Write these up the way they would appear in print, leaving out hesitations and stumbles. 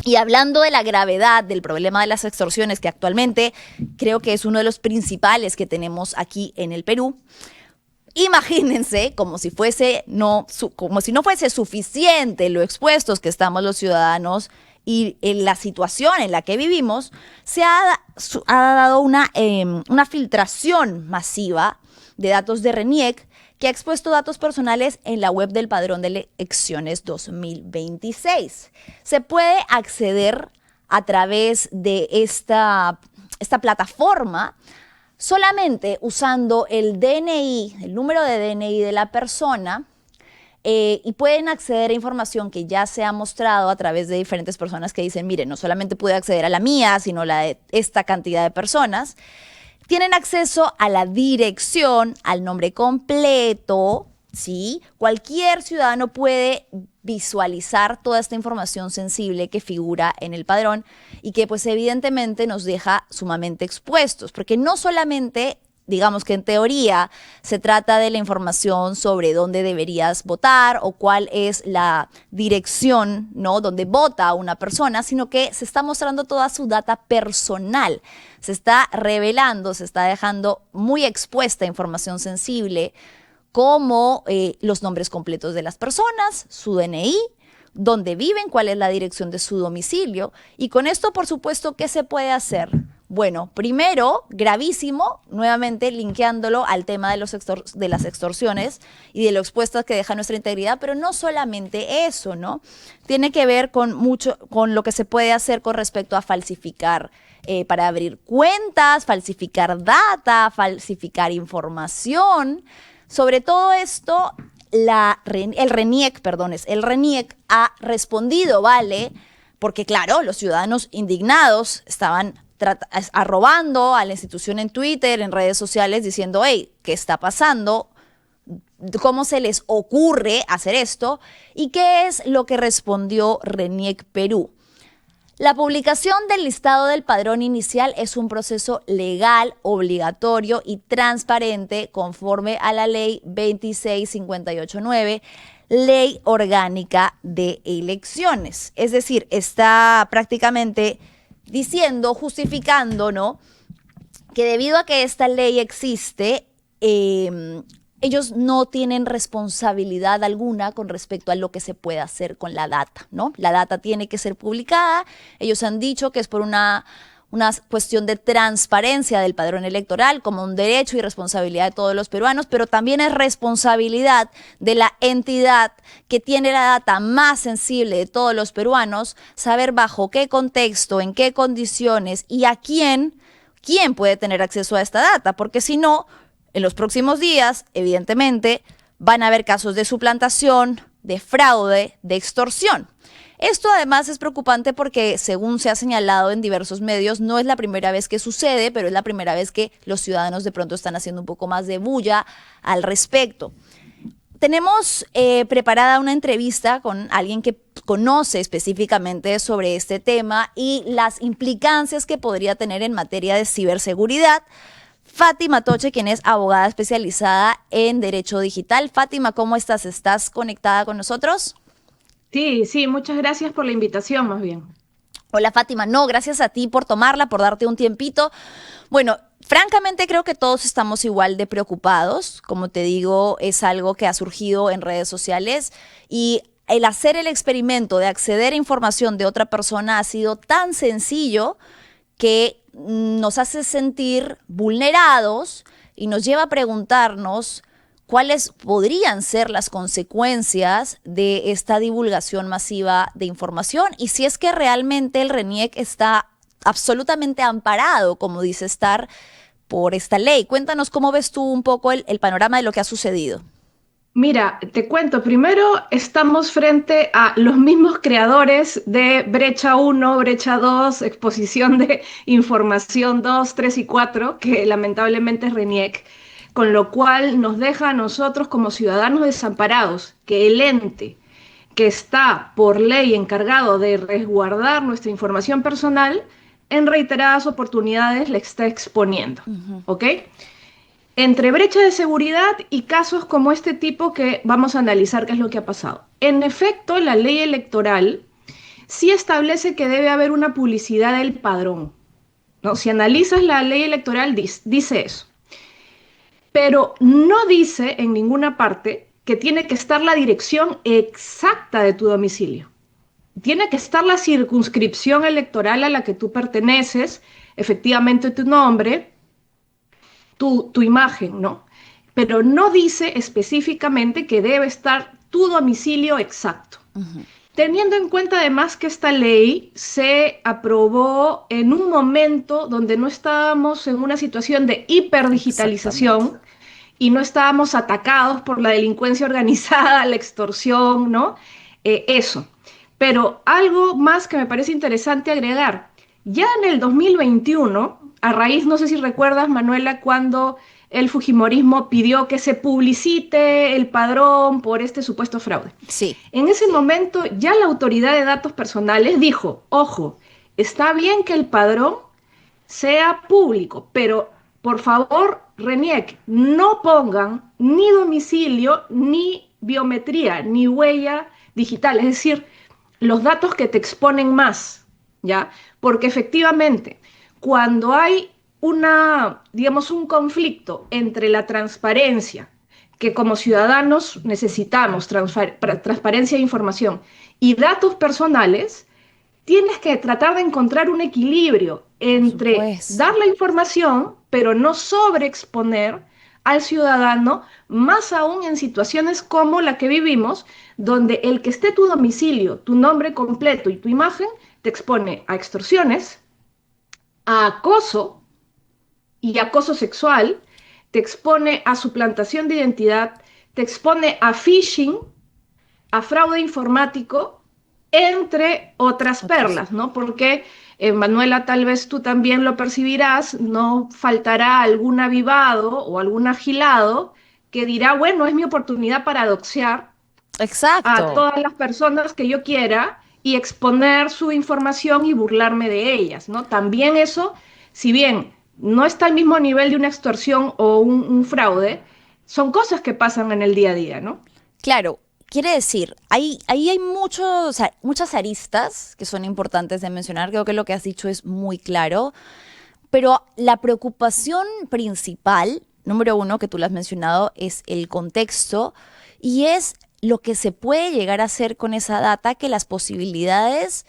Y hablando de la gravedad del problema de las extorsiones, que actualmente creo que es uno de los principales que tenemos aquí en el Perú, imagínense como si no fuese suficiente lo expuestos que estamos los ciudadanos y en la situación en la que vivimos, ha dado una filtración masiva de datos de RENIEC que ha expuesto datos personales en la web del Padrón de Elecciones 2026. Se puede acceder a través de esta plataforma solamente usando el DNI, el número de DNI de la persona, y pueden acceder a información que ya se ha mostrado a través de diferentes personas que dicen, mire, no solamente pude acceder a la mía, sino la de esta cantidad de personas. Tienen acceso a la dirección, al nombre completo, ¿sí? Cualquier ciudadano puede visualizar toda esta información sensible que figura en el padrón y que pues evidentemente nos deja sumamente expuestos, porque no solamente, digamos que en teoría, se trata de la información sobre dónde deberías votar o cuál es la dirección, ¿no?, donde vota una persona, sino que se está mostrando toda su data personal. Se está revelando, se está dejando muy expuesta información sensible como los nombres completos de las personas, su DNI, dónde viven, cuál es la dirección de su domicilio. Y con esto, por supuesto, ¿qué se puede hacer? Bueno, primero, gravísimo, nuevamente linkeándolo al tema de las extorsiones y de lo expuestas que deja nuestra integridad, pero no solamente eso, ¿no? Tiene que ver con lo que se puede hacer con respecto a falsificar para abrir cuentas, falsificar data, falsificar información. Sobre todo esto, el RENIEC ha respondido, ¿vale? Porque claro, los ciudadanos indignados estaban arrobando a la institución en Twitter, en redes sociales, diciendo, hey, ¿qué está pasando? ¿Cómo se les ocurre hacer esto? ¿Y qué es lo que respondió RENIEC Perú? La publicación del listado del padrón inicial es un proceso legal, obligatorio y transparente conforme a la ley 26589, Ley Orgánica de Elecciones. Es decir, está prácticamente diciendo, justificando, ¿no?, que debido a que esta ley existe, ellos no tienen responsabilidad alguna con respecto a lo que se puede hacer con la data, ¿no? La data tiene que ser publicada. Ellos han dicho que es por una cuestión de transparencia del padrón electoral como un derecho y responsabilidad de todos los peruanos, pero también es responsabilidad de la entidad que tiene la data más sensible de todos los peruanos saber bajo qué contexto, en qué condiciones y a quién puede tener acceso a esta data, porque si no, en los próximos días, evidentemente, van a haber casos de suplantación, de fraude, de extorsión. Esto además es preocupante porque, según se ha señalado en diversos medios, no es la primera vez que sucede, pero es la primera vez que los ciudadanos de pronto están haciendo un poco más de bulla al respecto. Tenemos preparada una entrevista con alguien que conoce específicamente sobre este tema y las implicancias que podría tener en materia de ciberseguridad. Fátima Toche, quien es abogada especializada en Derecho Digital. Fátima, ¿cómo estás? ¿Estás conectada con nosotros? Sí, sí, muchas gracias por la invitación, más bien. Hola Fátima, no, gracias a ti por tomarla, por darte un tiempito. Bueno, francamente creo que todos estamos igual de preocupados. Como te digo, es algo que ha surgido en redes sociales y el hacer el experimento de acceder a información de otra persona ha sido tan sencillo que nos hace sentir vulnerados y nos lleva a preguntarnos cuáles podrían ser las consecuencias de esta divulgación masiva de información y si es que realmente el RENIEC está absolutamente amparado, como dice estar, por esta ley. Cuéntanos cómo ves tú un poco el panorama de lo que ha sucedido. Mira, te cuento, primero estamos frente a los mismos creadores de Brecha uno, Brecha 2, Exposición de Información 2, 3 y 4, que lamentablemente es RENIEC, con lo cual nos deja a nosotros como ciudadanos desamparados, que el ente que está por ley encargado de resguardar nuestra información personal, en reiteradas oportunidades la está exponiendo, ¿ok? Entre brecha de seguridad y casos como este tipo que vamos a analizar qué es lo que ha pasado. En efecto, la ley electoral sí establece que debe haber una publicidad del padrón, ¿no? Si analizas la ley electoral, dice eso. Pero no dice en ninguna parte que tiene que estar la dirección exacta de tu domicilio. Tiene que estar la circunscripción electoral a la que tú perteneces, efectivamente tu nombre, tu imagen, ¿no? Pero no dice específicamente que debe estar tu domicilio exacto. Ujú. Teniendo en cuenta además que esta ley se aprobó en un momento donde no estábamos en una situación de Exactamente. hiperdigitalización y no estábamos atacados por la delincuencia organizada, la extorsión, ¿no? Eso. Pero algo más que me parece interesante agregar, ya en el 2021, a raíz, no sé si recuerdas, Manuela, cuando el Fujimorismo pidió que se publicite el padrón por este supuesto fraude. Sí, En ese momento ya la autoridad de datos personales dijo, ojo, está bien que el padrón sea público, pero por favor, RENIEC, no pongan ni domicilio, ni biometría, ni huella digital, es decir, los datos que te exponen más, ¿ya? Porque efectivamente, cuando hay digamos, un conflicto entre la transparencia, que como ciudadanos necesitamos transparencia de información, y datos personales, tienes que tratar de encontrar un equilibrio por entre dar supuesto. la información, pero no sobreexponer al ciudadano, más aún en situaciones como la que vivimos, donde el que esté tu domicilio, tu nombre completo y tu imagen te expone a extorsiones, a acoso y acoso sexual, te expone a suplantación de identidad, te expone a phishing, a fraude informático, entre otras Otros. perlas, ¿no? Porque, Manuela, tal vez tú también lo percibirás, no faltará algún avivado o algún agilado que dirá, bueno, es mi oportunidad para doxear a Exacto. todas las personas que yo quiera y exponer su información y burlarme de ellas, ¿no? También eso, si bien no está al mismo nivel de una extorsión o un fraude, son cosas que pasan en el día a día, ¿no? Claro, quiere decir, ahí hay muchas aristas que son importantes de mencionar. Creo que lo que has dicho es muy claro. Pero la preocupación principal, número uno, que tú lo has mencionado, es el contexto y es lo que se puede llegar a hacer con esa data, que las posibilidades,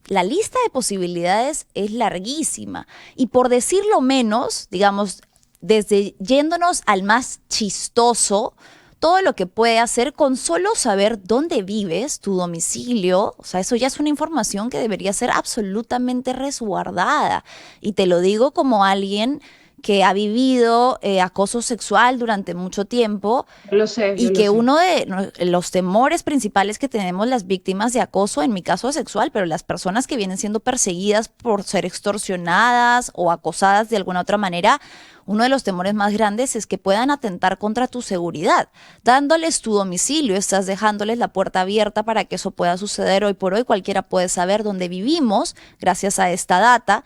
la lista de posibilidades es larguísima. Y por decirlo menos, digamos, desde yéndonos al más chistoso, todo lo que puede hacer con solo saber dónde vives, tu domicilio, o sea, eso ya es una información que debería ser absolutamente resguardada. Y te lo digo como alguien que ha vivido acoso sexual durante mucho tiempo Yo y lo que sé. uno de los temores principales que tenemos las víctimas de acoso, en mi caso sexual, pero las personas que vienen siendo perseguidas por ser extorsionadas o acosadas de alguna otra manera, uno de los temores más grandes es que puedan atentar contra tu seguridad. Dándoles tu domicilio, estás dejándoles la puerta abierta para que eso pueda suceder. Hoy por hoy cualquiera puede saber dónde vivimos gracias a esta data.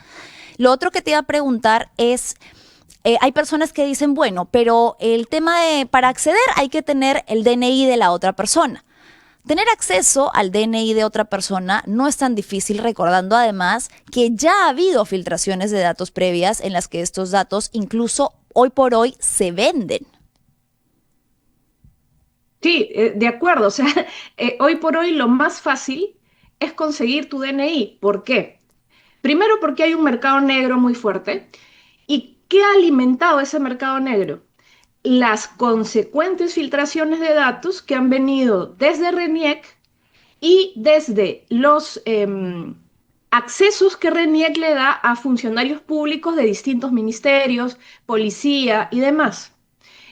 Lo otro que te iba a preguntar es, hay personas que dicen, bueno, pero el tema de, para acceder hay que tener el DNI de la otra persona. Tener acceso al DNI de otra persona no es tan difícil, recordando además que ya ha habido filtraciones de datos previas en las que estos datos incluso hoy por hoy se venden. Sí, de acuerdo. O sea, hoy por hoy lo más fácil es conseguir tu DNI. ¿Por qué? Primero porque hay un mercado negro muy fuerte. ¿Y qué ha alimentado ese mercado negro? Las consecuentes filtraciones de datos que han venido desde RENIEC y desde los accesos que RENIEC le da a funcionarios públicos de distintos ministerios, policía y demás.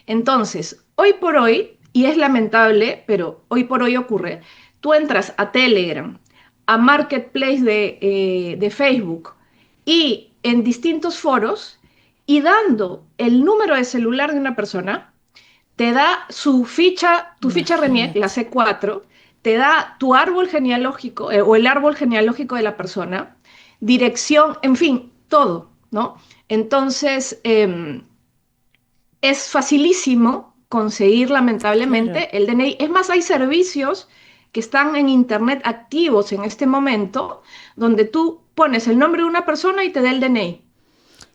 Entonces, hoy por hoy, y es lamentable, pero hoy por hoy ocurre, tú entras a Telegram, a Marketplace de Facebook y en distintos foros y dando el número de celular de una persona, te da su ficha, tu ficha RENIEC, la Imagínate. C4, te da tu árbol genealógico o el árbol genealógico de la persona, dirección, en fin, todo, ¿no? Entonces, es facilísimo conseguir Claro. lamentablemente el DNI. Es más, hay servicios, que están en Internet activos en este momento, donde tú pones el nombre de una persona y te da el DNI.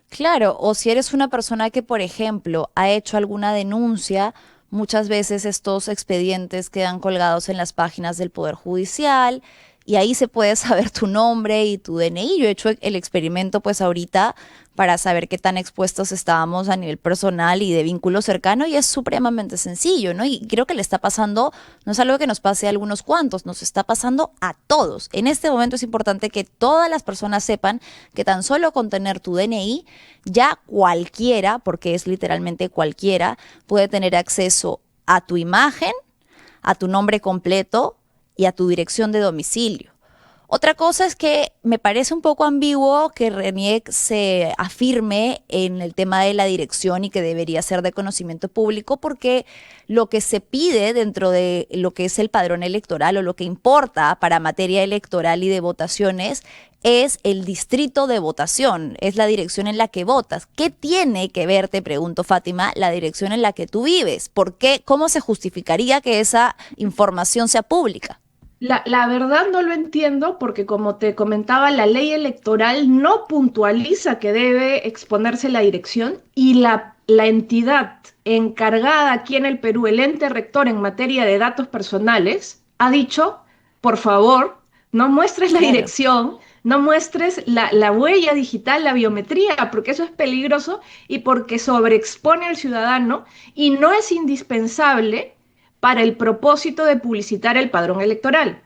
Claro, o si eres una persona que, por ejemplo, ha hecho alguna denuncia, muchas veces estos expedientes quedan colgados en las páginas del Poder Judicial y ahí se puede saber tu nombre y tu DNI. Yo he hecho el experimento pues ahorita para saber qué tan expuestos estábamos a nivel personal y de vínculo cercano y es supremamente sencillo, ¿no? Y creo que le está pasando, no es algo que nos pase a algunos cuantos, nos está pasando a todos. En este momento es importante que todas las personas sepan que tan solo con tener tu DNI, ya cualquiera, porque es literalmente cualquiera, puede tener acceso a tu imagen, a tu nombre completo y a tu dirección de domicilio. Otra cosa es que me parece un poco ambiguo que RENIEC se afirme en el tema de la dirección y que debería ser de conocimiento público porque lo que se pide dentro de lo que es el padrón electoral o lo que importa para materia electoral y de votaciones es el distrito de votación, es la dirección en la que votas. ¿Qué tiene que ver, te pregunto Fátima, la dirección en la que tú vives? ¿Por qué? ¿Cómo se justificaría que esa información sea pública? La verdad no lo entiendo porque como te comentaba, la ley electoral no puntualiza que debe exponerse la dirección y la entidad encargada aquí en el Perú, el ente rector en materia de datos personales, ha dicho, por favor, no muestres la Claro. dirección, no muestres la huella digital, la biometría, porque eso es peligroso y porque sobreexpone al ciudadano y no es indispensable para el propósito de publicitar el padrón electoral.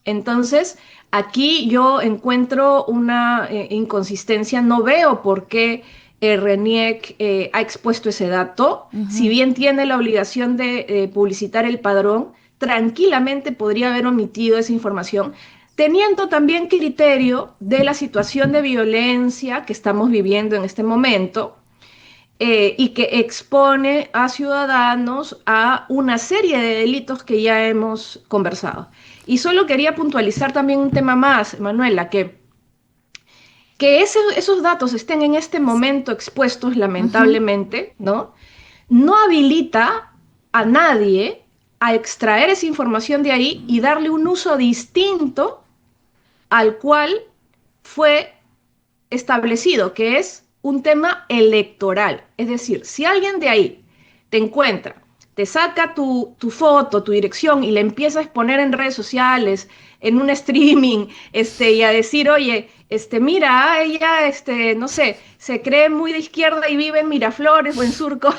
Entonces, aquí yo encuentro una inconsistencia, no veo por qué RENIEC ha expuesto ese dato, si Ujú. bien tiene la obligación de publicitar el padrón, tranquilamente podría haber omitido esa información, teniendo también criterio de la situación de violencia que estamos viviendo en este momento y que expone a ciudadanos a una serie de delitos que ya hemos conversado. Y solo quería puntualizar también un tema más, Manuela, esos datos estén en este momento expuestos, Ujú. lamentablemente, ¿no? No habilita a nadie a extraer esa información de ahí y darle un uso distinto al cual fue establecido, que es un tema electoral. Es decir, si alguien de ahí te encuentra, te saca tu foto, tu dirección y le empieza a exponer en redes sociales, en un streaming, y a decir, oye, mira, ella, no sé, se cree muy de izquierda y vive en Miraflores o en Surco,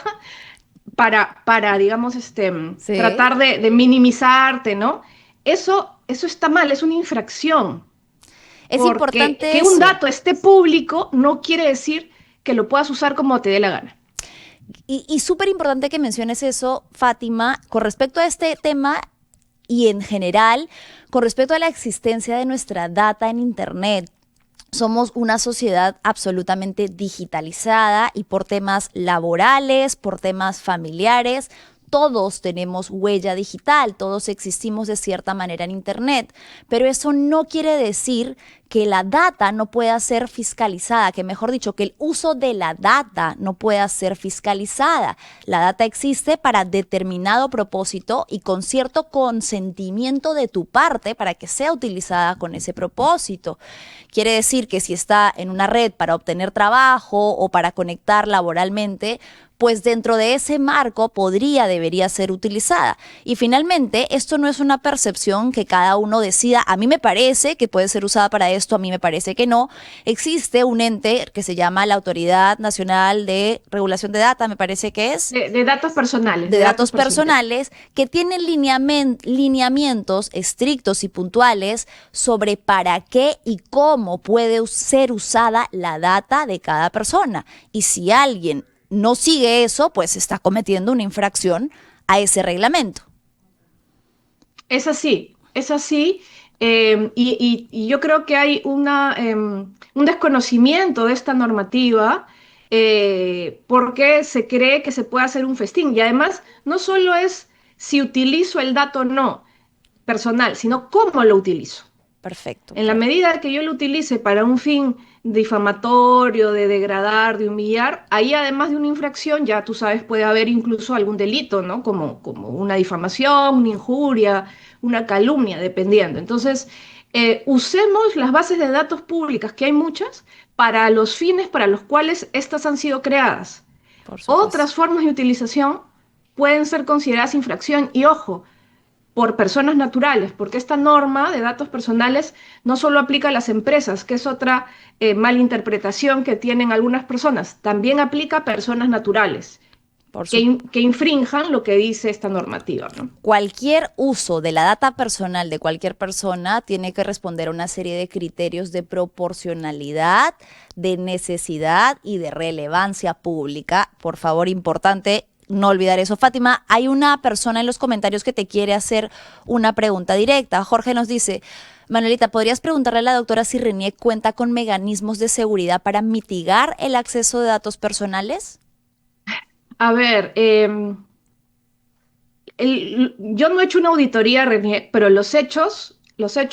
digamos, Sí. tratar de minimizarte, ¿no? Eso está mal, es una infracción. Es Porque importante que un eso. dato esté público no quiere decir que lo puedas usar como te dé la gana. Y súper importante que menciones eso, Fátima, con respecto a este tema y en general, con respecto a la existencia de nuestra data en Internet. Somos una sociedad absolutamente digitalizada y por temas laborales, por temas familiares, todos tenemos huella digital, todos existimos de cierta manera en Internet, pero eso no quiere decir que la data no pueda ser fiscalizada, que mejor dicho, que el uso de la data no pueda ser fiscalizada. La data existe para determinado propósito y con cierto consentimiento de tu parte para que sea utilizada con ese propósito. Quiere decir que si está en una red para obtener trabajo o para conectar laboralmente, pues dentro de ese marco debería ser utilizada. Y finalmente, esto no es una percepción que cada uno decida, a mí me parece que puede ser usada para esto, a mí me parece que no. Existe un ente que se llama la Autoridad Nacional de Regulación de Data, me parece que es, De datos personales, de de datos datos personales. personales que tienen lineamientos estrictos y puntuales sobre para qué y cómo puede ser usada la data de cada persona. Y si alguien no sigue eso, pues está cometiendo una infracción a ese reglamento. Es así, y yo creo que hay un desconocimiento de esta normativa porque se cree que se puede hacer un festín. Y además, no solo es si utilizo el dato o no personal, sino cómo lo utilizo. Perfecto, En la claro. medida que yo lo utilice para un fin difamatorio, de degradar, de humillar, ahí además de una infracción, ya tú sabes, puede haber incluso algún delito, ¿no? Como una difamación, una injuria, una calumnia, dependiendo. Entonces, usemos las bases de datos públicas, que hay muchas, para los fines para los cuales estas han sido creadas. Por supuesto. Otras formas de utilización pueden ser consideradas infracción y ojo, por personas naturales, porque esta norma de datos personales no solo aplica a las empresas, que es otra malinterpretación que tienen algunas personas, también aplica a personas naturales Por que, supuesto. que infrinjan lo que dice esta normativa, ¿no? Cualquier uso de la data personal de cualquier persona tiene que responder a una serie de criterios de proporcionalidad, de necesidad y de relevancia pública. Por favor, importante no olvidar eso. Fátima, hay una persona en los comentarios que te quiere hacer una pregunta directa. Jorge nos dice: Manuelita, ¿podrías preguntarle a la doctora si RENIEC cuenta con mecanismos de seguridad para mitigar el acceso de datos personales? A ver, yo no he hecho una auditoría, René, pero los hechos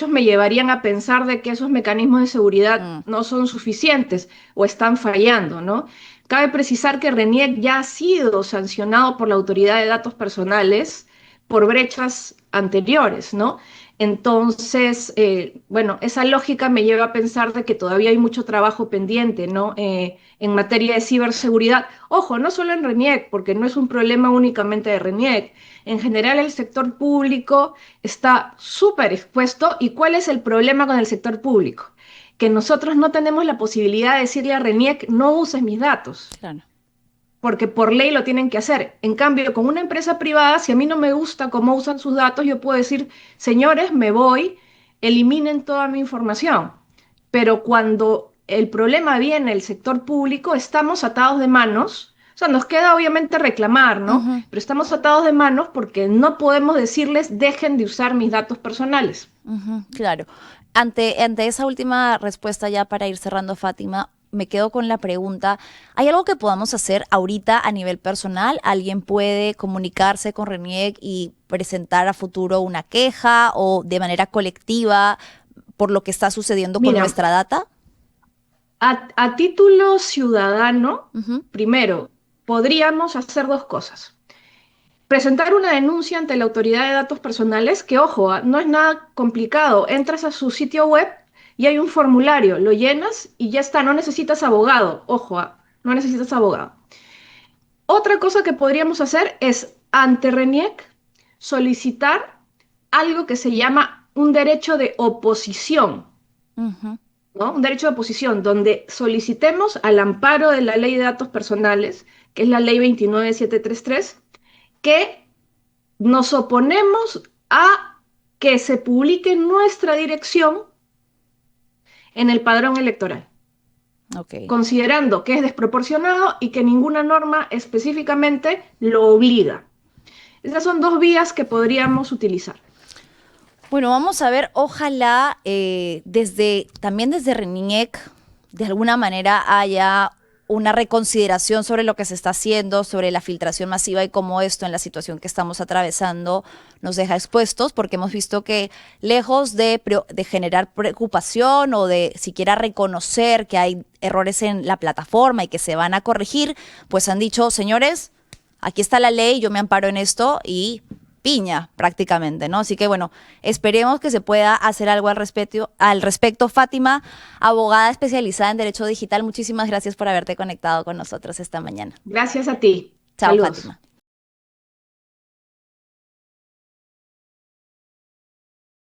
me llevarían a pensar de que esos mecanismos de seguridad Mm, no son suficientes o están fallando, ¿no? Cabe precisar que RENIEC ya ha sido sancionado por la Autoridad de Datos Personales por brechas anteriores, ¿no? Entonces, bueno, esa lógica me lleva a pensar de que todavía hay mucho trabajo pendiente, ¿no? En materia de ciberseguridad. Ojo, no solo en RENIEC, porque no es un problema únicamente de RENIEC. En general, el sector público está súper expuesto. ¿Y cuál es el problema con el sector público? Que nosotros no tenemos la posibilidad de decirle a RENIEC, no uses mis datos, claro. porque por ley lo tienen que hacer. En cambio, con una empresa privada, si a mí no me gusta cómo usan sus datos, yo puedo decir, señores, me voy, eliminen toda mi información. Pero cuando el problema viene del sector público, estamos atados de manos. O sea, nos queda obviamente reclamar, ¿no? Ujú. Pero estamos atados de manos porque no podemos decirles, dejen de usar mis datos personales. Ujú, claro. Ante esa última respuesta, ya para ir cerrando, Fátima, me quedo con la pregunta: ¿hay algo que podamos hacer ahorita a nivel personal? ¿Alguien puede comunicarse con RENIEC y presentar a futuro una queja o de manera colectiva por lo que está sucediendo con Mira, nuestra data? a título ciudadano, Ujú, primero, podríamos hacer dos cosas. Presentar una denuncia ante la Autoridad de Datos Personales, que ojo, no es nada complicado. Entras a su sitio web y hay un formulario, lo llenas y ya está, no necesitas abogado. Ojo, no necesitas abogado. Otra cosa que podríamos hacer es, ante RENIEC, solicitar algo que se llama un derecho de oposición, ujú. ¿no? Un derecho de oposición, donde solicitemos al amparo de la Ley de Datos Personales, que es la Ley 29733, que nos oponemos a que se publique nuestra dirección en el padrón electoral, Ok. considerando que es desproporcionado y que ninguna norma específicamente lo obliga. Esas son dos vías que podríamos utilizar. Bueno, vamos a ver, ojalá también desde RENIEC, de alguna manera haya una reconsideración sobre lo que se está haciendo, sobre la filtración masiva y cómo esto en la situación que estamos atravesando nos deja expuestos, porque hemos visto que lejos de generar preocupación o de siquiera reconocer que hay errores en la plataforma y que se van a corregir, pues han dicho, señores, aquí está la ley, yo me amparo en esto y piña prácticamente, ¿no? Así que bueno, esperemos que se pueda hacer algo al respecto. Fátima, abogada especializada en Derecho Digital, muchísimas gracias por haberte conectado con nosotros esta mañana. Gracias a ti. Chao, Saludos. Fátima.